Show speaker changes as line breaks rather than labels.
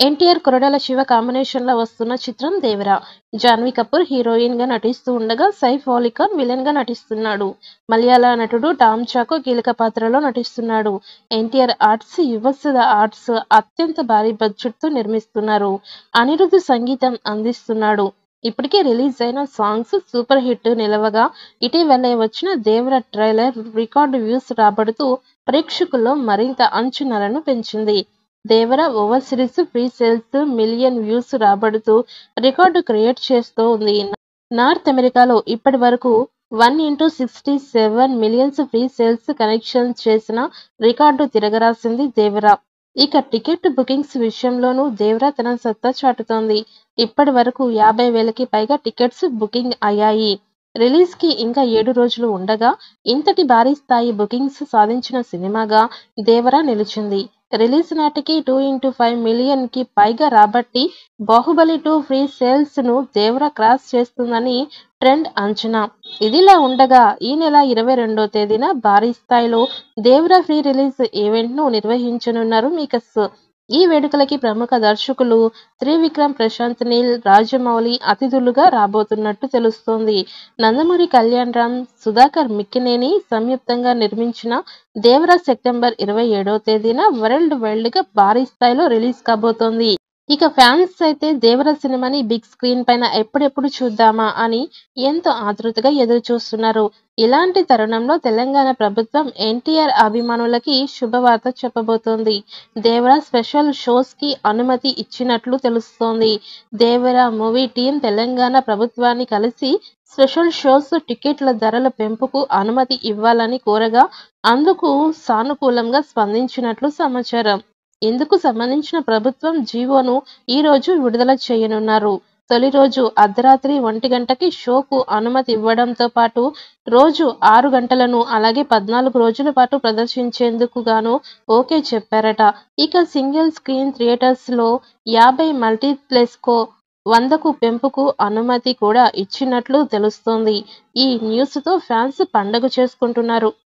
ఎన్టీఆర్, కొరటాల శివ కాంబినేషన్‌లో వస్తున్న చిత్రం 'దేవర'. జాన్వీ కపూర్ హీరోయిన్‌గా నటిస్తూ ఉండగా, సైఫ్ అలీ ఖాన్ విలన్‌గా నటిస్తున్నాడు. మలయాళ నటుడు టామ్ చాకో కీలక పాత్రలో నటిస్తున్నాడు. ఎన్టీఆర్ ఆర్ట్స్, యువసుధ ఆర్ట్స్ అత్యంత భారీ బడ్జెట్‌తో నిర్మిస్తున్నారు. అనిరుద్ సంగీతం అందిస్తున్నాడు. ఇప్పటికే రిలీజ్ అయిన సాంగ్స్ సూపర్ హిట్ నిలవగా, ఇటీవలే వచ్చిన 'దేవర' ట్రైలర్ రికార్డు వ్యూస్ రాబడుతూ ప్రేక్షకుల్లో మరింత అంచనాలను పెంచింది. 'Devara' overseas pre sales million views రాబడుతూ రికార్డు క్రియేట్ చేస్తోంది. నార్త్ అమెరికాలో ఇప్పటి వరకు 1:67 మిలియన్స్ ప్రీ సేల్స్ కలెక్షన్ చేసిన రికార్డు తిరగరాసింది 'దేవర'. ఇక టికెట్ బుకింగ్స్ విషయంలోనూ 'దేవర' తన సత్తా చాటుతోంది. ఇప్పటి వరకు 50,000కి పైగా టికెట్స్ బుకింగ్ అయ్యాయి. రిలీజ్‌కి ఇంకా 7 రోజులు ఉండగా ఇంతటి భారీ స్థాయి బుకింగ్స్ సాధించిన సినిమాగా 'దేవర' నిలిచింది. రిలీజ్ నాటికి 2x5 మిలియన్‌కి పైగా రాబట్టి 'బాహుబలి 2' ప్రీ సేల్స్‌ను 'దేవర' క్రాస్ చేస్తుందని ట్రెండ్ అంచనా. ఇదిలా ఉండగా ఈ నెల 22వ తేదీన భారీ స్థాయిలో 'దేవర' ప్రీ రిలీజ్ ఈవెంట్‌ను నిర్వహించనున్నారు మేకర్స్. ఈ వేడుకలకి ప్రముఖ దర్శకులు త్రివిక్రమ్, ప్రశాంత్ నీల్, రాజమౌళి అతిథులుగా రాబోతున్నట్టు తెలుస్తోంది. నందమూరి కళ్యాణ్‌రామ్, సుధాకర్ మిక్కినేని సంయుక్తంగా నిర్మించిన 'దేవర' సెప్టెంబర్ 27వ తేదీన వరల్డ్ వైడ్‌గా భారీ స్థాయిలో రిలీజ్ కాబోతోంది. ఇక ఫ్యాన్స్ అయితే 'దేవర' సినిమాని బిగ్ స్క్రీన్ పైన ఎప్పుడెప్పుడు చూద్దామా అని ఎంతో ఆతృతగా ఎదురుచూస్తున్నారు. ఇలాంటి తరుణంలో తెలంగాణ ప్రభుత్వం ఎన్టీఆర్ అభిమానులకి శుభవార్త చెప్పబోతోంది. 'దేవర' స్పెషల్ షోస్‌కి అనుమతి ఇచ్చినట్లు తెలుస్తోంది. 'దేవర' మూవీ టీమ్ తెలంగాణ ప్రభుత్వాన్ని కలిసి స్పెషల్ షోస్ టికెట్ల ధరల పెంపుకు అనుమతి ఇవ్వాలని కోరగా అందుకు సానుకూలంగా స్పందించినట్లు సమాచారం. ఇందుకు సంబంధించిన ప్రభుత్వం జీవోను ఈ రోజు విడుదల చేయనున్నారు. తొలి రోజు అర్ధరాత్రి 1 గంటకి షోకు అనుమతి ఇవ్వడంతో పాటు రోజు 6 గంటలను, అలాగే 14 రోజుల పాటు ప్రదర్శించేందుకు గాను ఓకే చెప్పారట. ఇక సింగిల్ స్క్రీన్ థియేటర్స్‌లో 50, మల్టీప్లెక్స్‌లో 100కు పెంపుకు అనుమతి కూడా ఇచ్చినట్లు తెలుస్తోంది. ఈ న్యూస్‌తో ఫ్యాన్స్ పండగ చేసుకుంటున్నారు.